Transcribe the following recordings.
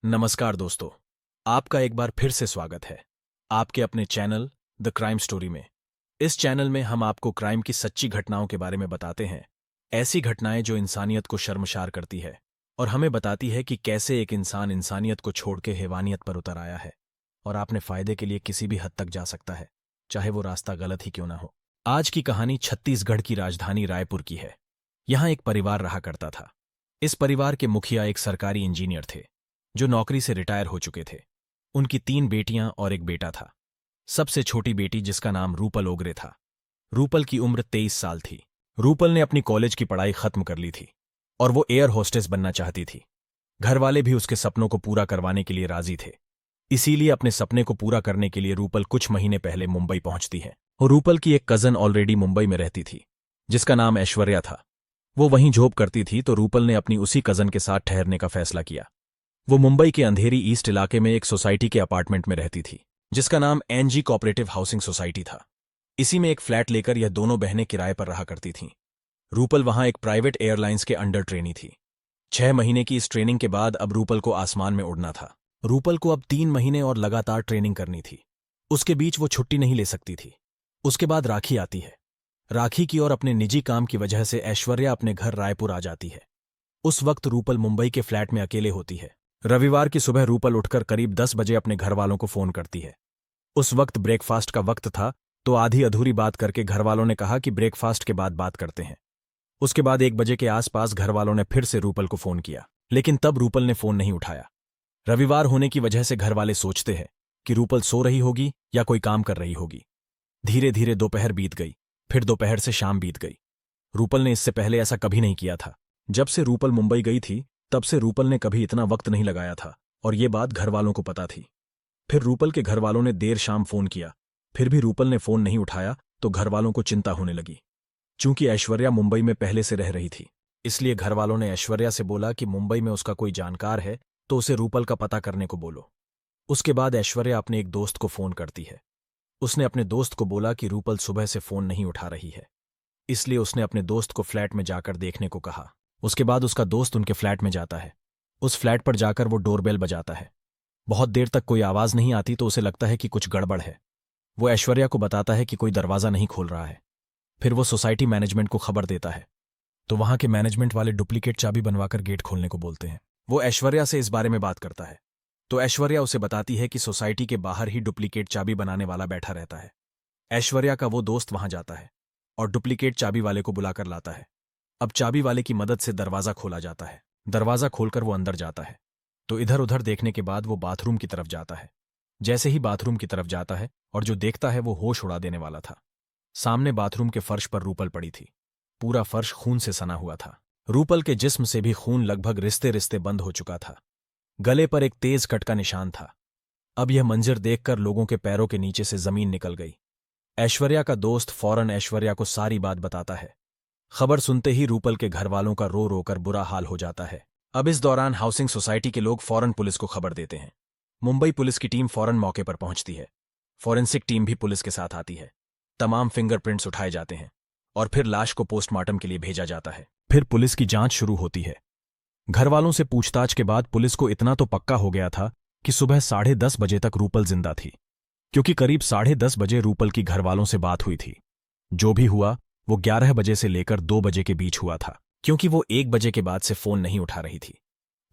नमस्कार दोस्तों, आपका एक बार फिर से स्वागत है आपके अपने चैनल द क्राइम स्टोरी में। इस चैनल में हम आपको क्राइम की सच्ची घटनाओं के बारे में बताते हैं, ऐसी घटनाएं जो इंसानियत को शर्मसार करती है और हमें बताती है कि कैसे एक इंसान इंसानियत को छोड़ के हैवानियत पर उतर आया है और अपने फायदे के लिए किसी भी हद तक जा सकता है, चाहे वो रास्ता गलत ही क्यों ना हो। आज की कहानी छत्तीसगढ़ की राजधानी रायपुर की है। यहां एक परिवार रहा करता था। इस परिवार के मुखिया एक सरकारी इंजीनियर थे जो नौकरी से रिटायर हो चुके थे। उनकी 3 बेटियां और एक बेटा था। सबसे छोटी बेटी, जिसका नाम रूपल ओगरे था, रूपल की उम्र 23 साल थी। रूपल ने अपनी कॉलेज की पढ़ाई खत्म कर ली थी और वो एयर होस्टेस बनना चाहती थी। घर वाले भी उसके सपनों को पूरा करवाने के लिए राजी थे। इसीलिए अपने सपने को पूरा करने के लिए रूपल कुछ महीने पहले मुंबई पहुंचती है। और रूपल की एक कजन ऑलरेडी मुंबई में रहती थी, जिसका नाम ऐश्वर्या था। वो वहीं जॉब करती थी, तो रूपल ने अपनी उसी कजन के साथ ठहरने का फैसला किया। वो मुंबई के अंधेरी ईस्ट इलाके में एक सोसाइटी के अपार्टमेंट में रहती थी, जिसका नाम एनजी कोऑपरेटिव हाउसिंग सोसाइटी था। इसी में एक फ्लैट लेकर यह दोनों बहनें किराए पर रहा करती थीं। रूपल वहां एक प्राइवेट एयरलाइंस के अंडर ट्रेनी थी। 6 महीने की इस ट्रेनिंग के बाद अब रूपल को आसमान में उड़ना था। रूपल को अब 3 महीने और लगातार ट्रेनिंग करनी थी। उसके बीच वो छुट्टी नहीं ले सकती थी। उसके बाद राखी आती है। राखी की और अपने निजी काम की वजह से ऐश्वर्या अपने घर रायपुर आ जाती है। उस वक्त रूपल मुंबई के फ्लैट में अकेले होती है। रविवार की सुबह रूपल उठकर करीब 10 बजे अपने घर वालों को फोन करती है। उस वक्त ब्रेकफास्ट का वक्त था, तो आधी अधूरी बात करके घर वालों ने कहा कि ब्रेकफास्ट के बाद बात करते हैं। उसके बाद 1 बजे के आसपास घर वालों ने फिर से रूपल को फोन किया, लेकिन तब रूपल ने फोन नहीं उठाया। रविवार होने की वजह से घर वाले सोचते हैं कि रूपल सो रही होगी या कोई काम कर रही होगी। धीरे धीरे दोपहर बीत गई, फिर दोपहर से शाम बीत गई। रूपल ने इससे पहले ऐसा कभी नहीं किया था। जब से रूपल मुंबई गई थी, तब से रूपल ने कभी इतना वक्त नहीं लगाया था, और ये बात घर वालों को पता थी। फिर रूपल के घर वालों ने देर शाम फोन किया, फिर भी रूपल ने फोन नहीं उठाया, तो घर वालों को चिंता होने लगी। चूंकि ऐश्वर्या मुंबई में पहले से रह रही थी, इसलिए घर वालों ने ऐश्वर्या से बोला कि मुंबई में उसका कोई जानकार है तो उसे रूपल का पता करने को बोलो। उसके बाद ऐश्वर्या अपने एक दोस्त को फोन करती है। उसने अपने दोस्त को बोला कि रूपल सुबह से फोन नहीं उठा रही है, इसलिए उसने अपने दोस्त को फ्लैट में जाकर देखने को कहा। उसके बाद उसका दोस्त उनके फ्लैट में जाता है। उस फ्लैट पर जाकर वो डोरबेल बजाता है। बहुत देर तक कोई आवाज नहीं आती, तो उसे लगता है कि कुछ गड़बड़ है। वो ऐश्वर्या को बताता है कि कोई दरवाजा नहीं खोल रहा है। फिर वो सोसाइटी मैनेजमेंट को खबर देता है, तो वहां के मैनेजमेंट वाले डुप्लीकेट चाबी बनवाकर गेट खोलने को बोलते हैं। वो ऐश्वर्या से इस बारे में बात करता है, तो ऐश्वर्या उसे बताती है कि सोसाइटी के बाहर ही डुप्लीकेट चाबी बनाने वाला बैठा रहता है। ऐश्वर्या का वो दोस्त वहां जाता है और डुप्लीकेट चाबी वाले को बुलाकर लाता है। अब चाबी वाले की मदद से दरवाजा खोला जाता है। दरवाजा खोलकर वो अंदर जाता है, तो इधर उधर देखने के बाद वो बाथरूम की तरफ जाता है। जैसे ही बाथरूम की तरफ जाता है और जो देखता है वो होश उड़ा देने वाला था। सामने बाथरूम के फर्श पर रूपल पड़ी थी। पूरा फर्श खून से सना हुआ था। रूपल के जिस्म से भी खून लगभग रिश्ते रिश्ते बंद हो चुका था। गले पर एक तेज कट का निशान था। अब यह मंजर देखकर लोगों के पैरों के नीचे से जमीन निकल गई। ऐश्वर्या का दोस्त फौरन ऐश्वर्या को सारी बात बताता है। खबर सुनते ही रूपल के घर वालों का रो रो कर बुरा हाल हो जाता है। अब इस दौरान हाउसिंग सोसाइटी के लोग फौरन पुलिस को खबर देते हैं। मुंबई पुलिस की टीम फौरन मौके पर पहुंचती है। फॉरेंसिक टीम भी पुलिस के साथ आती है। तमाम फिंगरप्रिंट्स उठाए जाते हैं और फिर लाश को पोस्टमार्टम के लिए भेजा जाता है। फिर पुलिस की जांच शुरू होती है। घर वालों से पूछताछ के बाद पुलिस को इतना तो पक्का हो गया था कि सुबह 10:30 बजे तक रूपल जिंदा थी, क्योंकि करीब 10:30 बजे रूपल की घर वालों से बात हुई थी। जो भी हुआ वो 11 बजे से लेकर 2 बजे के बीच हुआ था, क्योंकि वो 1 बजे के बाद से फोन नहीं उठा रही थी।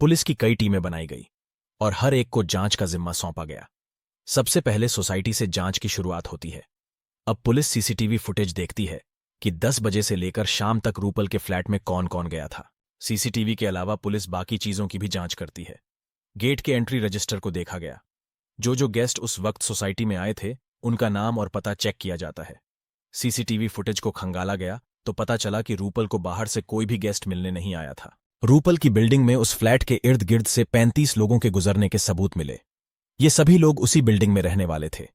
पुलिस की कई टीमें बनाई गई और हर एक को जांच का जिम्मा सौंपा गया। सबसे पहले सोसाइटी से जांच की शुरुआत होती है। अब पुलिस सीसीटीवी फुटेज देखती है कि 10 बजे से लेकर शाम तक रूपल के फ्लैट में कौन कौन गया था। सीसीटीवी के अलावा पुलिस बाकी चीजों की भी जांच करती है। गेट के एंट्री रजिस्टर को देखा गया। जो जो गेस्ट उस वक्त सोसाइटी में आए थे, उनका नाम और पता चेक किया जाता है। सीसीटीवी फुटेज को खंगाला गया तो पता चला कि रूपल को बाहर से कोई भी गेस्ट मिलने नहीं आया था। रूपल की बिल्डिंग में उस फ्लैट के इर्द गिर्द से 35 लोगों के गुजरने के सबूत मिले। ये सभी लोग उसी बिल्डिंग में रहने वाले थे।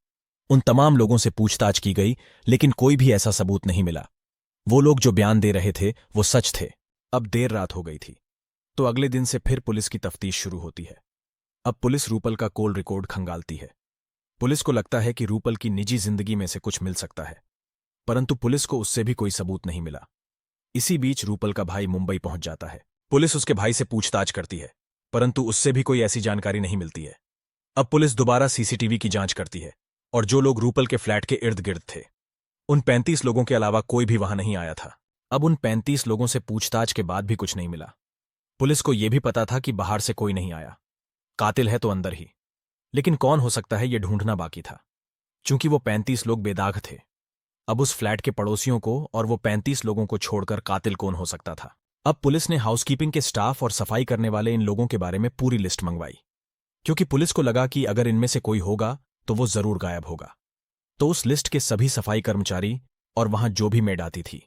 उन तमाम लोगों से पूछताछ की गई, लेकिन कोई भी ऐसा सबूत नहीं मिला। वो लोग जो बयान दे रहे थे वो सच थे। अब देर रात हो गई थी, तो अगले दिन से फिर पुलिस की तफ्तीश शुरू होती है। अब पुलिस रूपल का कॉल रिकॉर्ड खंगालती है। पुलिस को लगता है कि रूपल की निजी जिंदगी में से कुछ मिल सकता है, परंतु पुलिस को उससे भी कोई सबूत नहीं मिला। इसी बीच रूपल का भाई मुंबई पहुंच जाता है। पुलिस उसके भाई से पूछताछ करती है, परंतु उससे भी कोई ऐसी जानकारी नहीं मिलती है। अब पुलिस दोबारा सीसीटीवी की जांच करती है और जो लोग रूपल के फ्लैट के इर्द गिर्द थे उन 35 लोगों के अलावा कोई भी वहां नहीं आया था। अब उन 35 लोगों से पूछताछ के बाद भी कुछ नहीं मिला। पुलिस को यह भी पता था कि बाहर से कोई नहीं आया, कातिल है तो अंदर ही। लेकिन कौन हो सकता है यह ढूंढना बाकी था, चूंकि वो 35 लोग बेदाग थे। अब उस फ्लैट के पड़ोसियों को और वो 35 लोगों को छोड़कर कातिल कौन हो सकता था। अब पुलिस ने हाउसकीपिंग के स्टाफ और सफाई करने वाले इन लोगों के बारे में पूरी लिस्ट मंगवाई, क्योंकि पुलिस को लगा कि अगर इनमें से कोई होगा तो वो जरूर गायब होगा। तो उस लिस्ट के सभी सफाई कर्मचारी और वहां जो भी मेड आती थी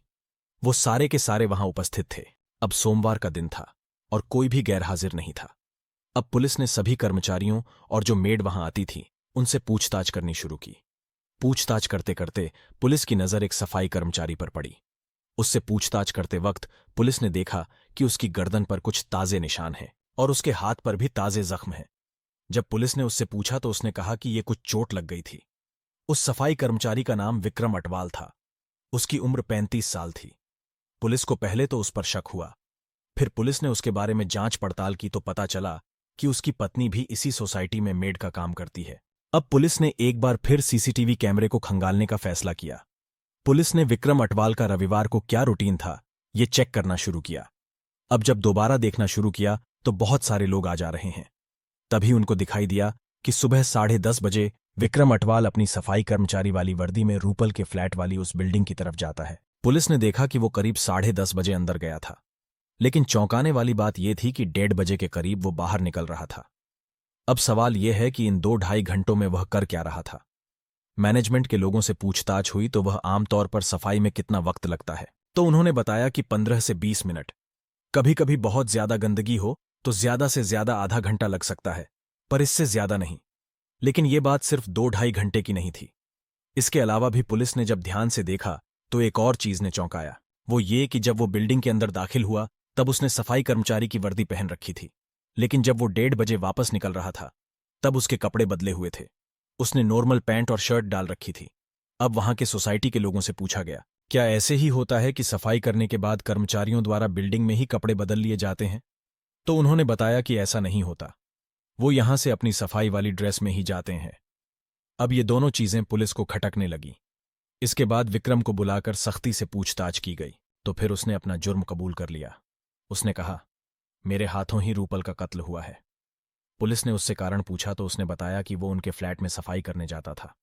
वो सारे के सारे वहां उपस्थित थे। अब सोमवार का दिन था और कोई भी गैरहाजिर नहीं था। अब पुलिस ने सभी कर्मचारियों और जो मेड वहां आती थी उनसे पूछताछ करनी शुरू की। पूछताछ करते करते पुलिस की नजर एक सफाई कर्मचारी पर पड़ी। उससे पूछताछ करते वक्त पुलिस ने देखा कि उसकी गर्दन पर कुछ ताजे निशान हैं और उसके हाथ पर भी ताजे जख्म हैं। जब पुलिस ने उससे पूछा तो उसने कहा कि ये कुछ चोट लग गई थी। उस सफाई कर्मचारी का नाम विक्रम अटवाल था। उसकी उम्र 35 साल थी। पुलिस को पहले तो उस पर शक हुआ, फिर पुलिस ने उसके बारे में जांच पड़ताल की तो पता चला कि उसकी पत्नी भी इसी सोसाइटी में मेड का काम करती है। अब पुलिस ने एक बार फिर सीसीटीवी कैमरे को खंगालने का फैसला किया। पुलिस ने विक्रम अटवाल का रविवार को क्या रूटीन था ये चेक करना शुरू किया। अब जब दोबारा देखना शुरू किया तो बहुत सारे लोग आ जा रहे हैं। तभी उनको दिखाई दिया कि सुबह 10:30 बजे विक्रम अटवाल अपनी सफाई कर्मचारी वाली वर्दी में रूपल के फ्लैट वाली उस बिल्डिंग की तरफ जाता है। पुलिस ने देखा कि वो करीब 10:30 बजे अंदर गया था, लेकिन चौंकाने वाली बात यह थी कि 1:30 बजे के करीब वो बाहर निकल रहा था। अब सवाल यह है कि इन 2-2.5 घंटों में वह कर क्या रहा था। मैनेजमेंट के लोगों से पूछताछ हुई तो वह आमतौर पर सफाई में कितना वक्त लगता है, तो उन्होंने बताया कि 15 से 20 मिनट। कभी कभी बहुत ज्यादा गंदगी हो तो ज्यादा से ज्यादा आधा घंटा लग सकता है, पर इससे ज्यादा नहीं। लेकिन ये बात सिर्फ 2-2.5 घंटे की नहीं थी। इसके अलावा भी पुलिस ने जब ध्यान से देखा तो एक और चीज ने चौंकाया। वो ये कि जब वो बिल्डिंग के अंदर दाखिल हुआ तब उसने सफाई कर्मचारी की वर्दी पहन रखी थी, लेकिन जब वो 1:30 बजे वापस निकल रहा था तब उसके कपड़े बदले हुए थे। उसने नॉर्मल पैंट और शर्ट डाल रखी थी। अब वहां के सोसाइटी के लोगों से पूछा गया, क्या ऐसे ही होता है कि सफाई करने के बाद कर्मचारियों द्वारा बिल्डिंग में ही कपड़े बदल लिए जाते हैं? तो उन्होंने बताया कि ऐसा नहीं होता, वो यहां से अपनी सफाई वाली ड्रेस में ही जाते हैं। अब ये दोनों चीजें पुलिस को खटकने लगी। इसके बाद विक्रम को बुलाकर सख्ती से पूछताछ की गई तो फिर उसने अपना जुर्म कबूल कर लिया। उसने कहा, मेरे हाथों ही रूपल का कत्ल हुआ है। पुलिस ने उससे कारण पूछा तो उसने बताया कि वो उनके फ्लैट में सफाई करने जाता था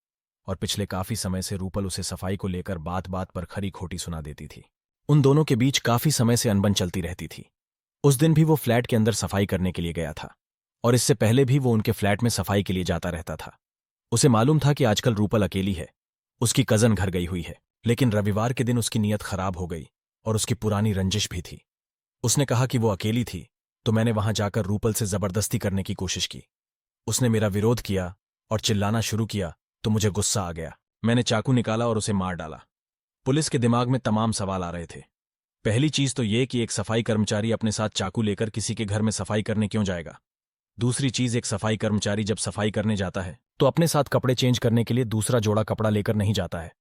और पिछले काफी समय से रूपल उसे सफाई को लेकर बात बात पर खरी खोटी सुना देती थी। उन दोनों के बीच काफी समय से अनबन चलती रहती थी। उस दिन भी वो फ्लैट के अंदर सफाई करने के लिए गया था और इससे पहले भी वो उनके फ्लैट में सफाई के लिए जाता रहता था। उसे मालूम था कि आजकल रूपल अकेली है, उसकी कजन घर गई हुई है, लेकिन रविवार के दिन उसकी नीयत खराब हो गई और उसकी पुरानी रंजिश भी थी। उसने कहा कि वो अकेली थी तो मैंने वहां जाकर रूपल से जबरदस्ती करने की कोशिश की। उसने मेरा विरोध किया और चिल्लाना शुरू किया तो मुझे गुस्सा आ गया। मैंने चाकू निकाला और उसे मार डाला। पुलिस के दिमाग में तमाम सवाल आ रहे थे। पहली चीज तो ये कि एक सफाई कर्मचारी अपने साथ चाकू लेकर किसी के घर में सफाई करने क्यों जाएगा। दूसरी चीज, एक सफाई कर्मचारी जब सफाई करने जाता है तो अपने साथ कपड़े चेंज करने के लिए दूसरा जोड़ा कपड़ा लेकर नहीं जाता है।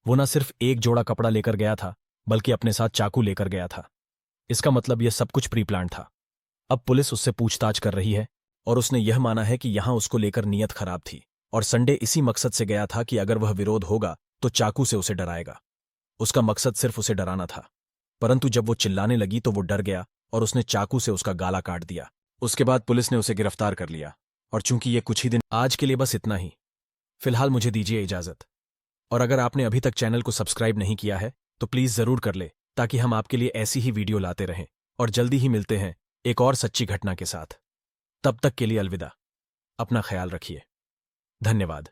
वो न सिर्फ एक जोड़ा कपड़ा लेकर गया था बल्कि अपने साथ चाकू लेकर गया था। इसका मतलब यह सब कुछ प्री प्लान था। अब पुलिस उससे पूछताछ कर रही है और उसने यह माना है कि यहां उसको लेकर नीयत खराब थी और संडे इसी मकसद से गया था कि अगर वह विरोध होगा तो चाकू से उसे डराएगा। उसका मकसद सिर्फ उसे डराना था, परंतु जब वो चिल्लाने लगी तो वो डर गया और उसने चाकू से उसका गाला काट दिया। उसके बाद पुलिस ने उसे गिरफ्तार कर लिया और चूंकि ये कुछ ही दिन। आज के लिए बस इतना ही। फिलहाल मुझे दीजिए इजाजत। और अगर आपने अभी तक चैनल को सब्सक्राइब नहीं किया है तो प्लीज जरूर कर ले, ताकि हम आपके लिए ऐसी ही वीडियो लाते रहें। और जल्दी ही मिलते हैं एक और सच्ची घटना के साथ। तब तक के लिए अलविदा। अपना ख्याल रखिए। धन्यवाद।